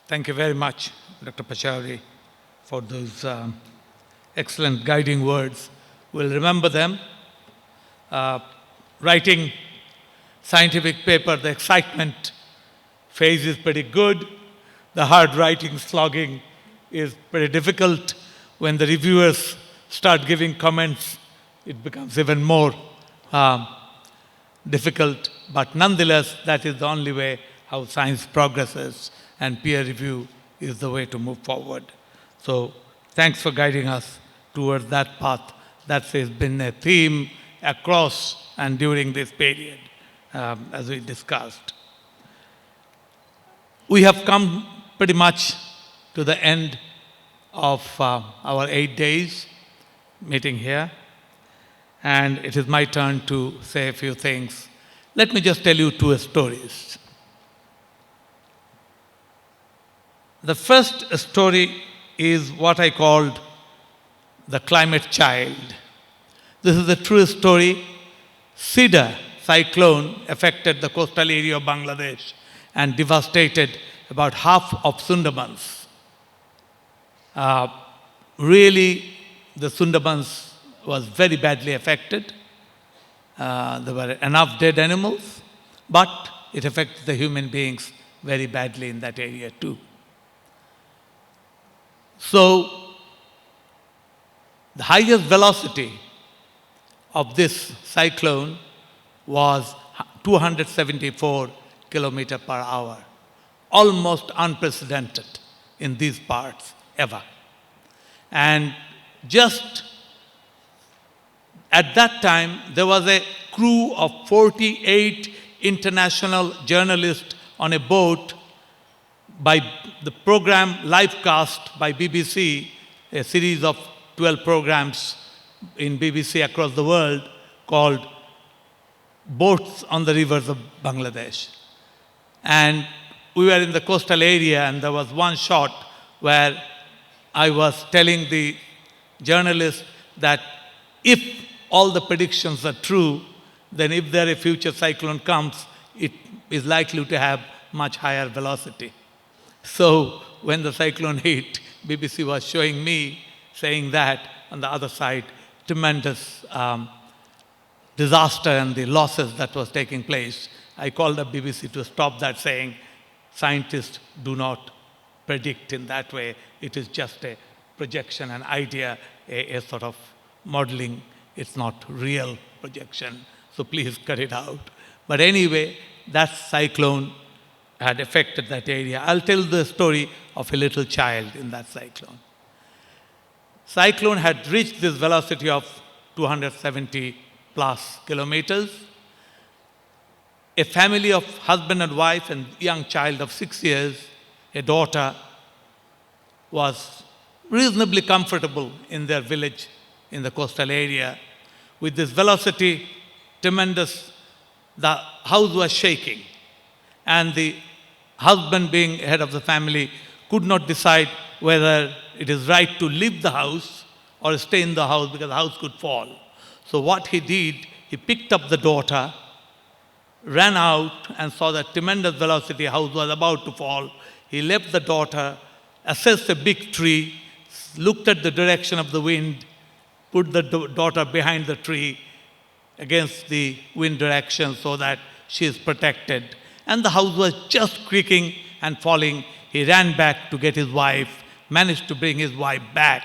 Thank you very much, Dr. Pachauri, for those excellent guiding words. We'll remember them. Writing scientific paper, the excitement phase is pretty good. The hard writing, slogging is pretty difficult. When the reviewers start giving comments, it becomes even more difficult. But nonetheless, that is the only way how science progresses, and peer review is the way to move forward. So thanks for guiding us towards that path. That has been a theme across and during this period, as we discussed. We have come pretty much to the end of our 8 days meeting here, and it is my turn to say a few things. Let me just tell you two stories. The first story is what I called the climate child. This is a true story. Sida cyclone affected the coastal area of Bangladesh and devastated about half of Sundarbans. Really, the Sundarbans was very badly affected. There were enough dead animals, but it affects the human beings very badly in that area too. So, the highest velocity of this cyclone was 274 kilometers per hour, almost unprecedented in these parts ever. And just at that time, there was a crew of 48 international journalists on a boat by the program livecast by BBC, a series of 12 programs in BBC across the world called Boats on the Rivers of Bangladesh. And we were in the coastal area, and there was one shot where I was telling the journalist that if all the predictions are true, then if there a future cyclone comes, it is likely to have much higher velocity. So when the cyclone hit, BBC was showing me, saying that on the other side, tremendous disaster and the losses that was taking place. I called up BBC to stop that, saying, scientists do not predict in that way. It is just a projection, an idea, a sort of modeling. It's not real projection. So please cut it out. But anyway, that cyclone had affected that area. I'll tell the story of a little child in that cyclone. Cyclone had reached this velocity of 270 plus kilometers. A family of husband and wife and young child of 6 years, a daughter, was reasonably comfortable in their village in the coastal area. With this velocity, tremendous, the house was shaking, and the husband, being head of the family, could not decide whether it is right to leave the house or stay in the house because the house could fall. So what he did, he picked up the daughter, ran out and saw that tremendous velocity, house was about to fall. He left the daughter, assessed a big tree, looked at the direction of the wind, put the daughter behind the tree against the wind direction so that she is protected. And the house was just creaking and falling. He ran back to get his wife, managed to bring his wife back.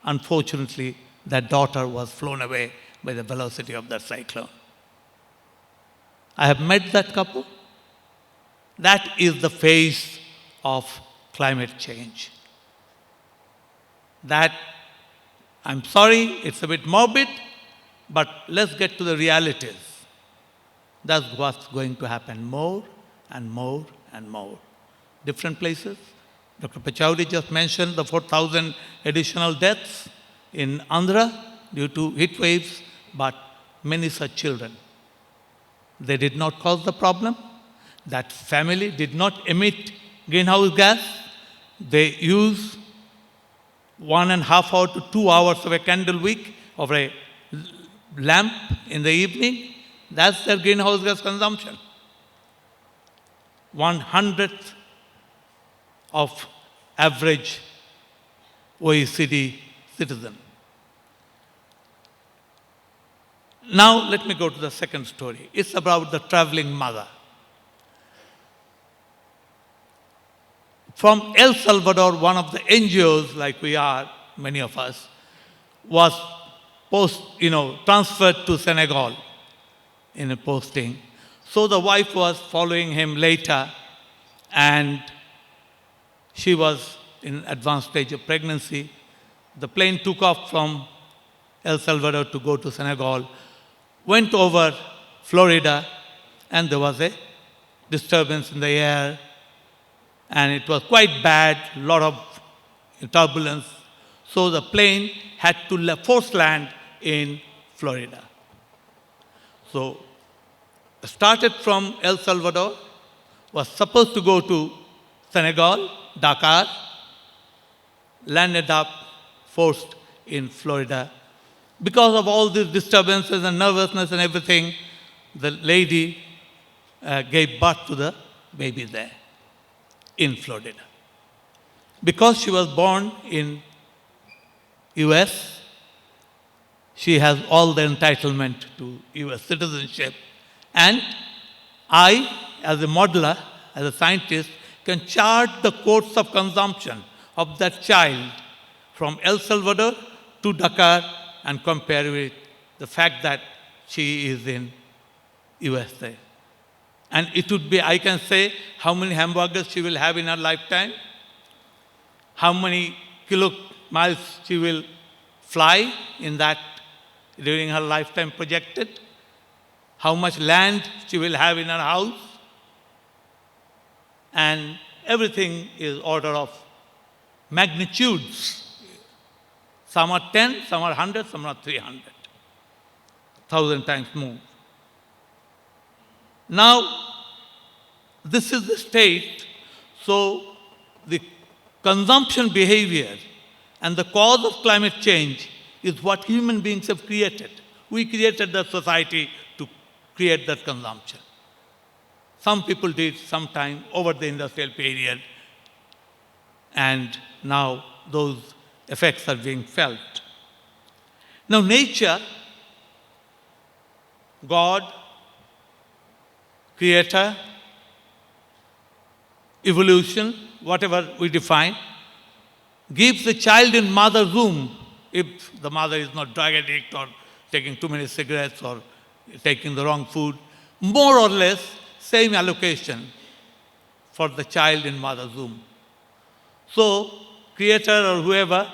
Unfortunately, that daughter was flown away by the velocity of that cyclone. I have met that couple. That is the phase of climate change. That, I'm sorry, it's a bit morbid, but let's get to the realities. That's what's going to happen more and more and more. Different places. Dr. Pachauri just mentioned the 4,000 additional deaths in Andhra due to heat waves, but many such children. They did not cause the problem. That family did not emit greenhouse gas. They use 1.5 hours to 2 hours of a candle wick of a lamp in the evening. That's their greenhouse gas consumption. 1/100th of average OECD citizen. Now let me go to the second story. It's about the traveling mother. From El Salvador, one of the NGOs, like we are, many of us, was transferred to Senegal in a posting. So the wife was following him later, and she was in advanced stage of pregnancy. The plane took off from El Salvador to go to Senegal, went over Florida, and there was a disturbance in the air, and it was quite bad, a lot of turbulence. So the plane had to force land in Florida. So started from El Salvador, was supposed to go to Senegal, Dakar, landed up forced in Florida. Because of all these disturbances and nervousness and everything, the lady gave birth to the baby there in Florida. Because she was born in US, she has all the entitlement to US citizenship. And I, as a modeler, as a scientist, can chart the course of consumption of that child from El Salvador to Dakar and compare with the fact that she is in USA. And it would be, I can say, how many hamburgers she will have in her lifetime, how many miles she will fly in that during her lifetime projected, how much land she will have in her house, and everything is order of magnitudes. Some are 10, some are 100, some are 300, 1,000 times more. Now, this is the state, so the consumption behavior and the cause of climate change is what human beings have created. We created the society to create that consumption. Some people did sometime over the industrial period, and now those effects are being felt. Now, nature, God, creator, evolution, whatever we define, gives the child in mother's womb, if the mother is not drug addict or taking too many cigarettes or taking the wrong food, more or less same allocation for the child in mother's womb. So, creator or whoever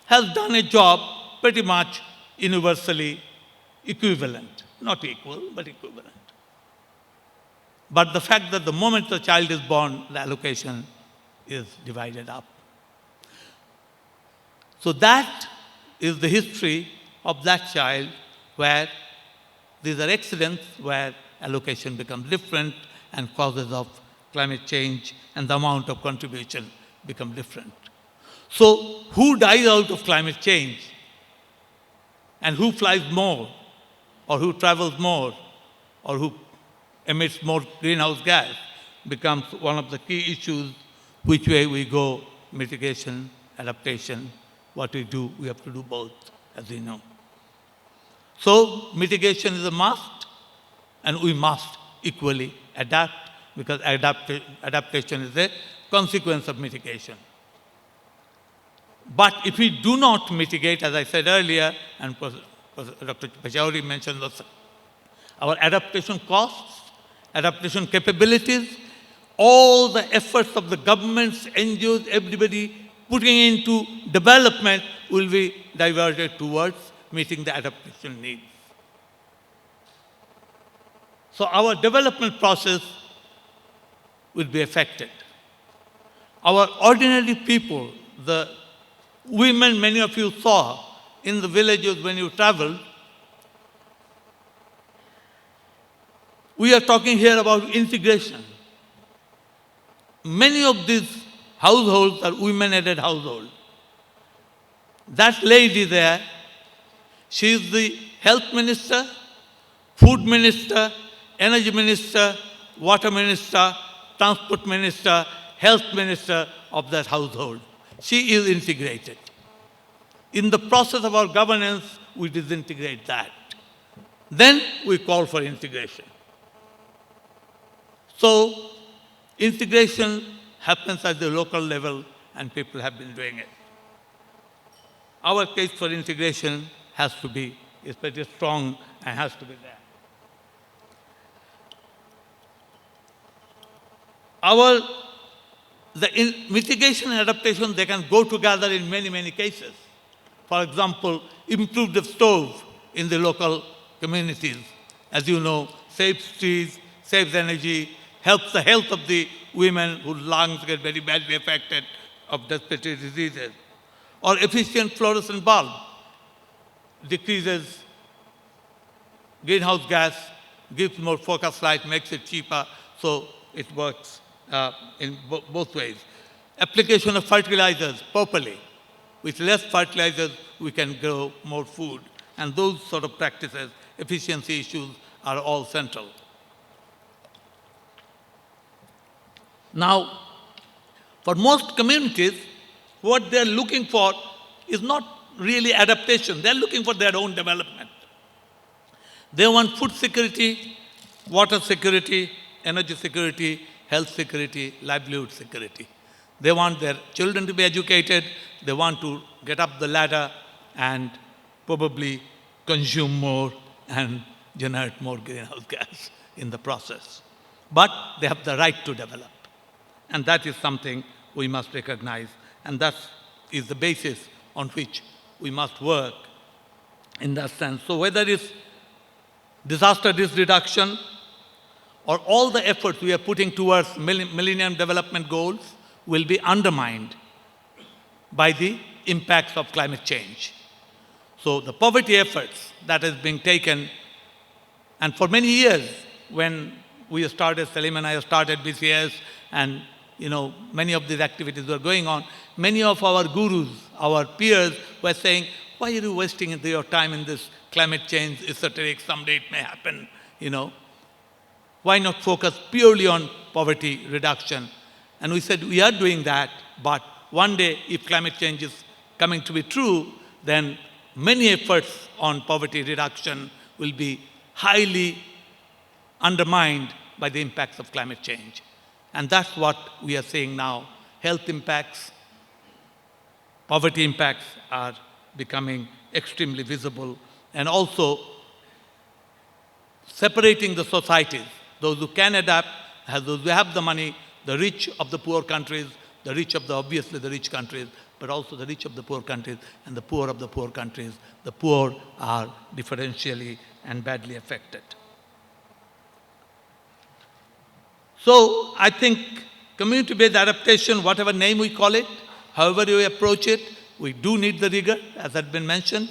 has done a job pretty much universally equivalent. Not equal, but equivalent. But the fact that the moment the child is born, the allocation is divided up. So that is the history of that child, where these are accidents where allocation becomes different and causes of climate change and the amount of contribution become different. So who dies out of climate change? And who flies more? Or who travels more? Or who emits more greenhouse gas becomes one of the key issues. Which way we go, mitigation, adaptation, what we do, we have to do both, as we know. So mitigation is a must, and we must equally adapt, because adaptation is a consequence of mitigation. But if we do not mitigate, as I said earlier, and Dr. Pachauri mentioned this, our adaptation costs, adaptation capabilities, all the efforts of the governments, NGOs, everybody putting into development will be diverted towards meeting the adaptation needs. So our development process will be affected. Our ordinary people, the women many of you saw in the villages when you traveled, we are talking here about integration. Many of these households are women-aided households. That lady there, she is the health minister, food minister, energy minister, water minister, transport minister, health minister of that household. She is integrated. In the process of our governance, we disintegrate that. Then we call for integration. So integration happens at the local level, and people have been doing it. Our case for integration is pretty strong and has to be there. Mitigation and adaptation, they can go together in many, many cases. For example, improve the stove in the local communities. As you know, saves trees, saves energy, helps the health of the women whose lungs get very badly affected of respiratory diseases. Or efficient fluorescent bulb decreases greenhouse gas, gives more focus light, makes it cheaper, so it works in both ways. Application of fertilizers properly. With less fertilizers, we can grow more food. And those sort of practices, efficiency issues, are all central. Now, for most communities, what they're looking for is not really adaptation. They're looking for their own development. They want food security, water security, energy security, health security, livelihood security. They want their children to be educated. They want to get up the ladder and probably consume more and generate more greenhouse gas in the process. But they have the right to develop. And that is something we must recognize. And that is the basis on which we must work in that sense. So whether it's disaster risk reduction or all the efforts we are putting towards Millennium Development Goals will be undermined by the impacts of climate change. So the poverty efforts that is being taken, and for many years when we started, Salim and I started BCS, and many of these activities were going on, many of our gurus, our peers were saying, why are you wasting your time in this climate change esoteric, someday it may happen, Why not focus purely on poverty reduction? And we said, we are doing that, but one day, if climate change is coming to be true, then many efforts on poverty reduction will be highly undermined by the impacts of climate change. And that's what we are seeing now. Health impacts, poverty impacts are becoming extremely visible, and also separating the societies, those who can adapt, those who have the money, the rich of the poor countries, the rich of obviously the rich countries, but also the rich of the poor countries and the poor of the poor countries. The poor are differentially and badly affected. So I think community-based adaptation, whatever name we call it, however you approach it, we do need the rigor, as had been mentioned.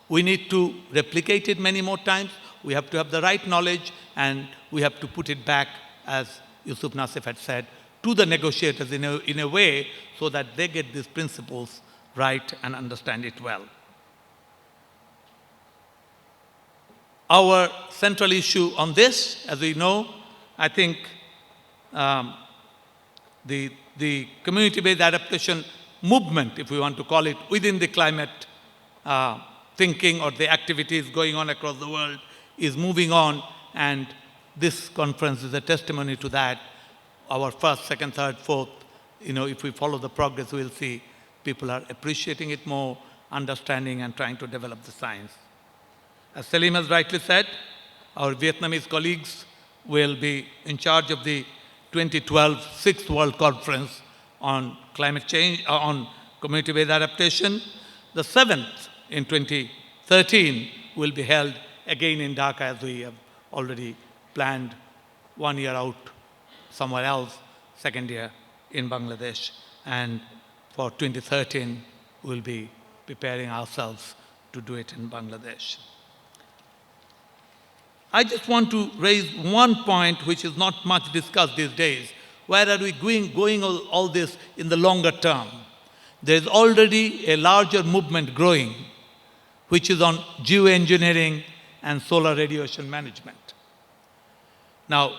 We need to replicate it many more times. We have to have the right knowledge, and we have to put it back, as Yusuf Nasif had said, to the negotiators in a way so that they get these principles right and understand it well. Our central issue on this, as we know, I think the community-based adaptation movement, if we want to call it, within the climate thinking or the activities going on across the world is moving on, and this conference is a testimony to that. Our first, second, third, fourth, if we follow the progress, we'll see people are appreciating it more, understanding and trying to develop the science. As Salim has rightly said, our Vietnamese colleagues will be in charge of the 2012 6th World Conference on climate change, on community-based adaptation. The 7th in 2013 will be held again in Dhaka, as we have already planned 1 year out somewhere else, second year in Bangladesh. And for 2013, we'll be preparing ourselves to do it in Bangladesh. I just want to raise one point which is not much discussed these days. Where are we going all this in the longer term? There is already a larger movement growing, which is on geoengineering and solar radiation management. Now,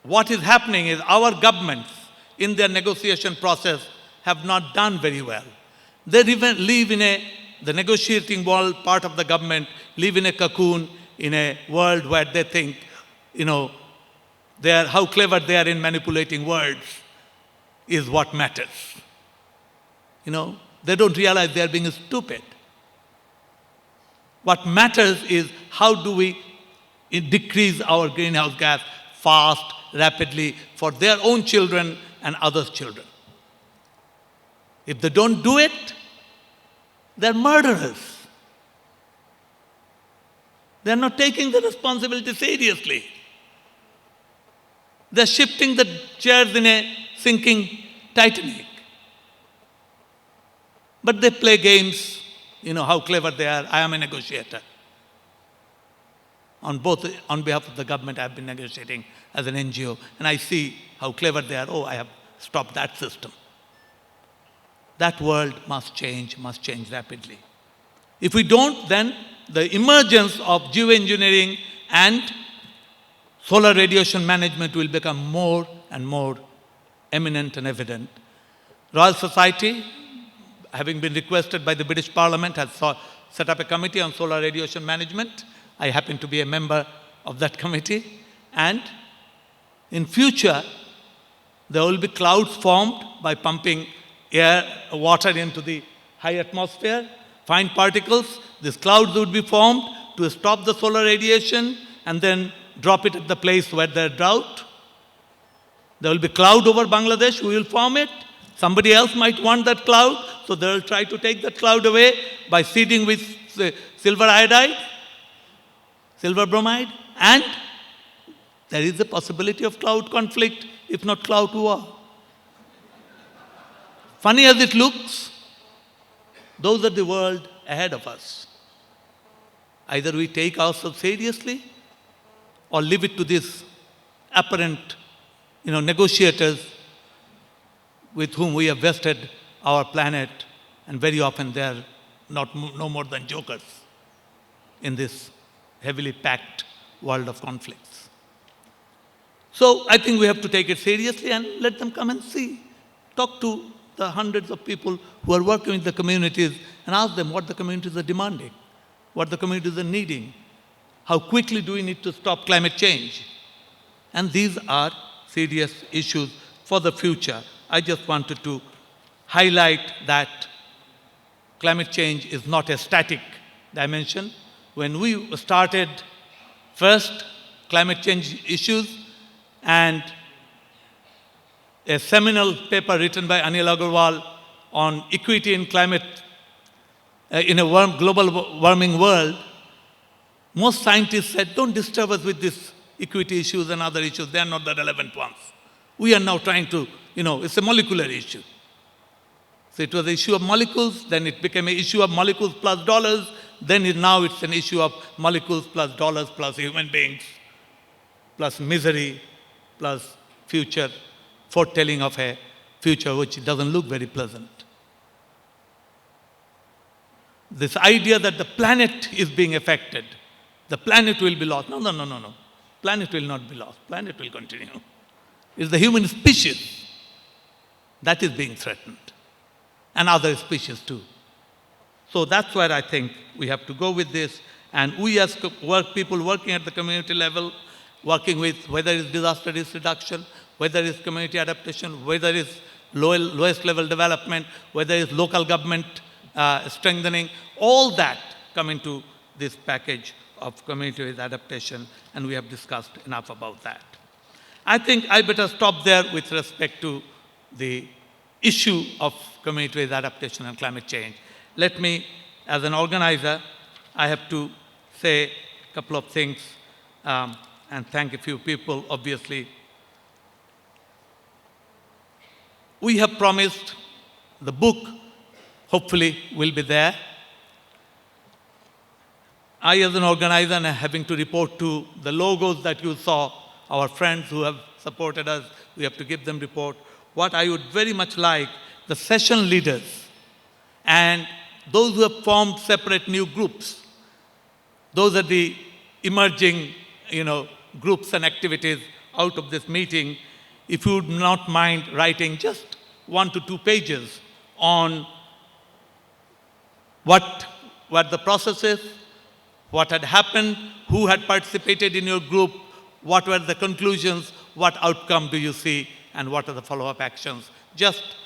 what is happening is our governments in their negotiation process have not done very well. They even live in the negotiating world, part of the government, live in a cocoon, in a world where they think, how clever they are in manipulating words is what matters. They don't realize they are being stupid. What matters is how do we decrease our greenhouse gas fast, rapidly, for their own children and others' children. If they don't do it, they're murderers. They're not taking the responsibility seriously. They're shifting the chairs in a sinking Titanic. But they play games, how clever they are. I am a negotiator. On behalf of the government, I have been negotiating as an NGO, and I see how clever they are. Oh, I have stopped that system. That world must change rapidly. If we don't, then the emergence of geoengineering and solar radiation management will become more and more eminent and evident. Royal Society, having been requested by the British Parliament, has set up a committee on solar radiation management. I happen to be a member of that committee. And in future, there will be clouds formed by pumping water into the high atmosphere, fine particles. These clouds would be formed to stop the solar radiation and then drop it at the place where there's drought. There will be cloud over Bangladesh. We will form it. Somebody else might want that cloud, so they will try to take that cloud away by seeding with silver iodide, silver bromide, and there is a possibility of cloud conflict, if not cloud war. Funny as it looks, those are the world ahead of us. Either we take ourselves seriously or leave it to these apparent, negotiators with whom we have vested our planet, and very often they are no more than jokers in this heavily packed world of conflicts. So I think we have to take it seriously and let them come and see. Talk to the hundreds of people who are working with the communities and ask them what the communities are demanding, what the communities are needing, how quickly do we need to stop climate change. And these are serious issues for the future. I just wanted to highlight that climate change is not a static dimension. When we started first climate change issues, and a seminal paper written by Anil Agarwal on equity in climate in a global warming world, most scientists said, don't disturb us with these equity issues and other issues. They are not the relevant ones. We are now trying to, it's a molecular issue. So it was an issue of molecules, then it became an issue of molecules plus dollars, then now it's an issue of molecules plus dollars plus human beings, plus misery, plus future, foretelling of a future which doesn't look very pleasant. This idea that the planet is being affected, the planet will be lost. No. Planet will not be lost. Planet will continue. It's the human species that is being threatened, and other species too. So that's where I think we have to go with this. And we as people working at the community level, working with whether it's disaster risk reduction, whether it's community adaptation, whether it's lowest level development, whether it's local government strengthening, all that come into this package of community adaptation, and we have discussed enough about that. I think I better stop there with respect to the issue of community adaptation and climate change. Let me, as an organizer, I have to say a couple of things and thank a few people, obviously. We have promised the book, hopefully, will be there. I, as an organizer, am having to report to the logos that you saw, our friends who have supported us, we have to give them report. What I would very much like, the session leaders and those who have formed separate new groups, those are the emerging, groups and activities out of this meeting. if you would not mind writing just 1 to 2 pages on what the process is, what had happened, who had participated in your group, what were the conclusions, what outcome do you see, and what are the follow-up actions. Just,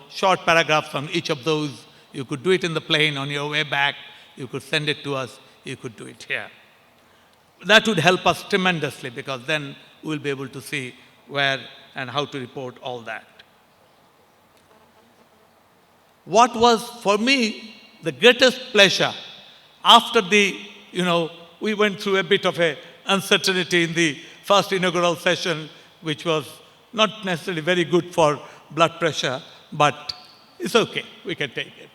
short paragraphs on each of those. You could do it in the plane on your way back. You could send it to us. You could do it here. That would help us tremendously, because then we'll be able to see where and how to report all that. What was, for me, the greatest pleasure after we went through a bit of a uncertainty in the first inaugural session, which was not necessarily very good for blood pressure, but it's okay, we can take it.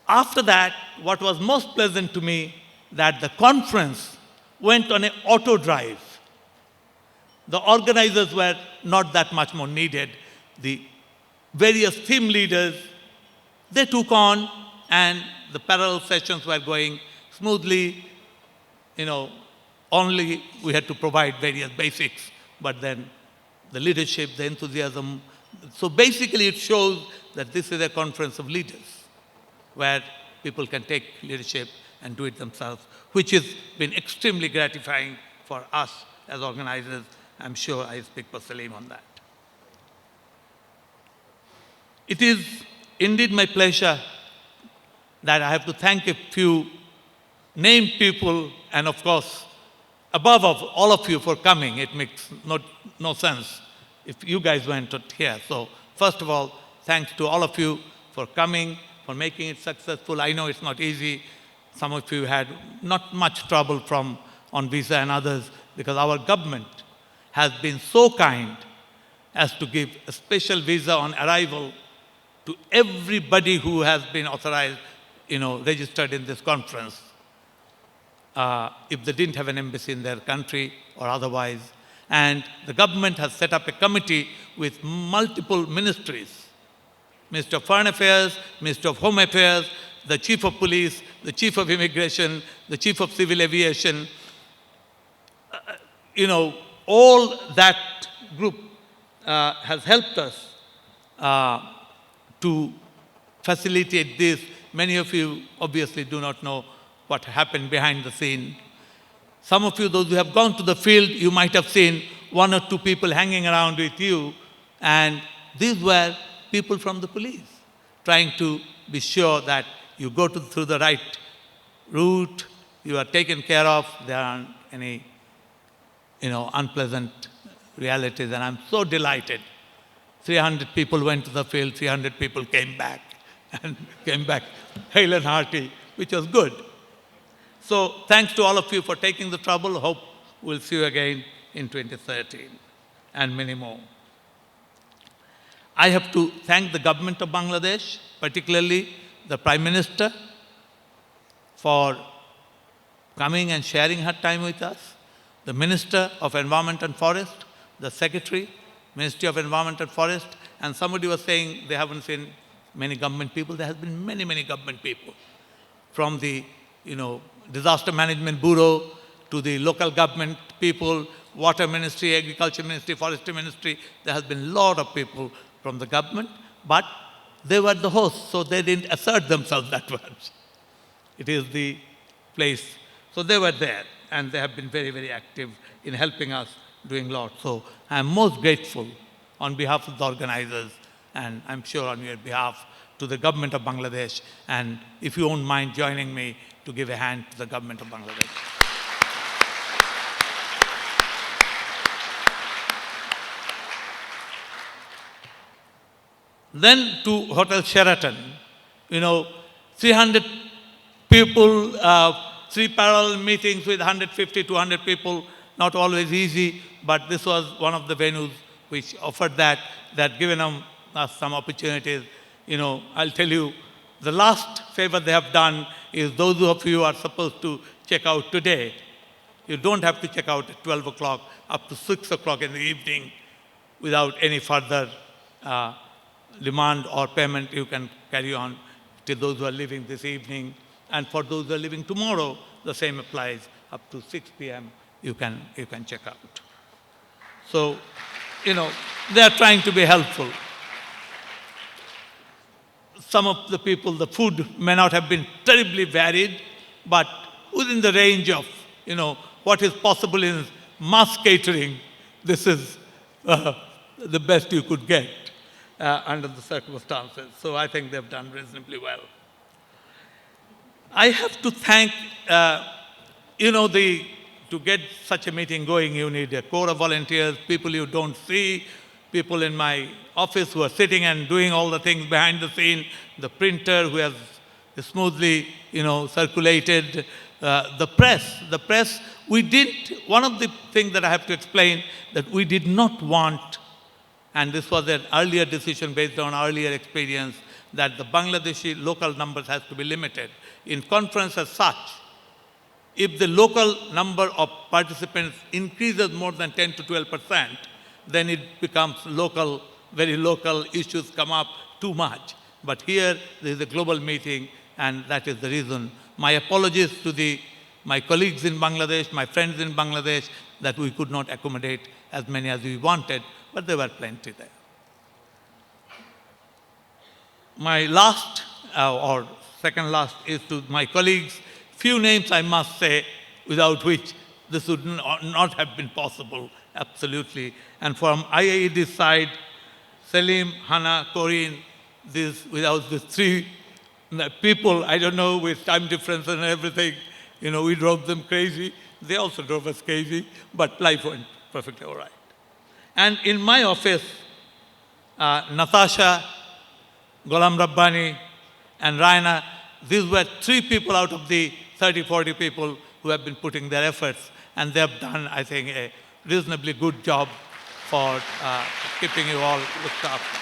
After that, what was most pleasant to me, that the conference went on an auto drive. The organizers were not that much more needed. The various theme leaders, they took on, and the parallel sessions were going smoothly. Only we had to provide various basics, but then the leadership, the enthusiasm. So basically it shows that this is a conference of leaders, where people can take leadership and do it themselves, which has been extremely gratifying for us as organizers. I'm sure I speak for Salim on that. It is indeed my pleasure that I have to thank a few named people, and of course, above all of you for coming. It makes no sense if you guys weren't here. So first of all, thanks to all of you for coming, for making it successful. I know it's not easy. Some of you had not much trouble on visa and others, because our government has been so kind as to give a special visa on arrival to everybody who has been authorized, registered in this conference, if they didn't have an embassy in their country or otherwise. And the government has set up a committee with multiple ministries: Minister of Foreign Affairs, Minister of Home Affairs, the Chief of Police, the Chief of Immigration, the Chief of Civil Aviation. All that group has helped us to facilitate this. Many of you obviously do not know what happened behind the scene. Some of you, those who have gone to the field, you might have seen 1 or 2 people hanging around with you, and these were people from the police, trying to be sure that you go through the right route, you are taken care of, there aren't any unpleasant realities. And I'm so delighted. 300 people went to the field, 300 people came back, and came back hale and hearty, which was good. So thanks to all of you for taking the trouble. Hope we'll see you again in 2013 and many more. I have to thank the government of Bangladesh, particularly the Prime Minister, for coming and sharing her time with us, the Minister of Environment and Forest, the Secretary, Ministry of Environment and Forest, and somebody was saying they haven't seen many government people. There has been many, many government people, from the Disaster Management Bureau to the local government people, Water Ministry, Agriculture Ministry, Forestry Ministry. There has been a lot of people from the government, but they were the hosts, so they didn't assert themselves that much. It is the place. So they were there, and they have been very, very active in helping us, doing lots. So I'm most grateful on behalf of the organizers, and I'm sure on your behalf, to the government of Bangladesh. And if you won't mind joining me to give a hand to the government of Bangladesh. Then to Hotel Sheraton, 300 people, 3 parallel meetings with 150, 200 people, not always easy, but this was one of the venues which offered that given us some opportunities. I'll tell you, the last favor they have done is those of you who are supposed to check out today, you don't have to check out at 12 o'clock up to 6 o'clock in the evening without any further demand or payment. You can carry on till those who are leaving this evening. And for those who are leaving tomorrow, the same applies up to 6 p.m. you can check out. So, they are trying to be helpful. Some of the people, the food may not have been terribly varied, but within the range of, what is possible in mass catering, this is the best you could get under the circumstances. So I think they've done reasonably well. I have to thank, to get such a meeting going, you need a core of volunteers, people you don't see, people in my office who are sitting and doing all the things behind the scene, the printer who has smoothly, circulated, the press. One of the things that I have to explain, that we did not want, and this was an earlier decision based on earlier experience, that the Bangladeshi local numbers has to be limited. In conference as such, if the local number of participants increases more than 10 to 12%, then it becomes local, very local issues come up too much. But here, there is a global meeting, and that is the reason. My apologies to my colleagues in Bangladesh, my friends in Bangladesh, that we could not accommodate as many as we wanted, but there were plenty there. My last, or second last, is to my colleagues. Few names I must say, without which this would not have been possible, absolutely. And from IAED side, Selim, Hannah, Corinne, without these three people, I don't know, with time difference and everything, we drove them crazy. They also drove us crazy, but life went perfectly all right. And in my office, Natasha, Ghulam Rabbani, and Raina, these were three people out of the 30, 40 people who have been putting their efforts, and they have done, I think, a reasonably good job for keeping you all looked after.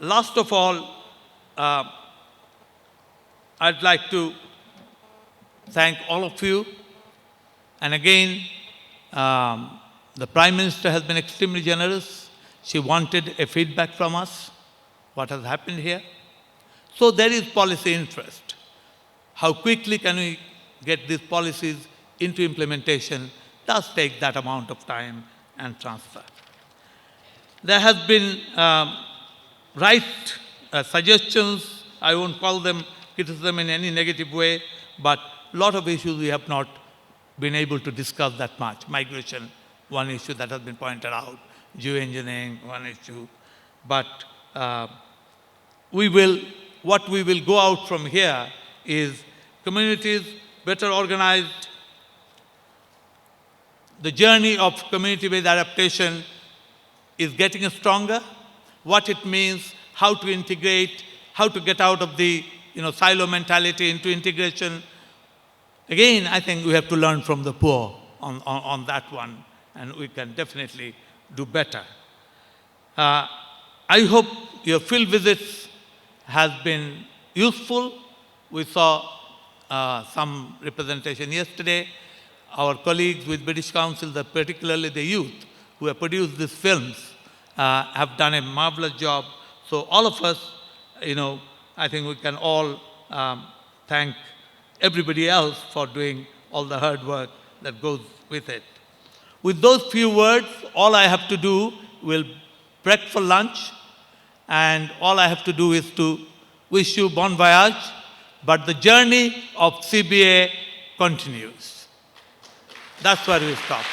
Last of all, I'd like to thank all of you. And again, the Prime Minister has been extremely generous. She wanted a feedback from us, what has happened here. So there is policy interest. How quickly can we get these policies into implementation does take that amount of time and transfer. There has been suggestions, I won't call them criticism in any negative way, but a lot of issues we have not been able to discuss that much. Migration, one issue that has been pointed out, geoengineering, one issue. But what we will go out from here is communities better organized. The journey of community-based adaptation is getting stronger. What it means, how to integrate, how to get out of the silo mentality into integration. Again, I think we have to learn from the poor on that one, and we can definitely do better. I hope your field visits has been useful. We saw some representation yesterday. Our colleagues with British Council, particularly the youth who have produced these films, have done a marvelous job. So all of us, I think we can all thank everybody else for doing all the hard work that goes with it. With those few words, all I have to do will break for lunch, and all I have to do is to wish you bon voyage, but the journey of CBA continues. That's where we stop.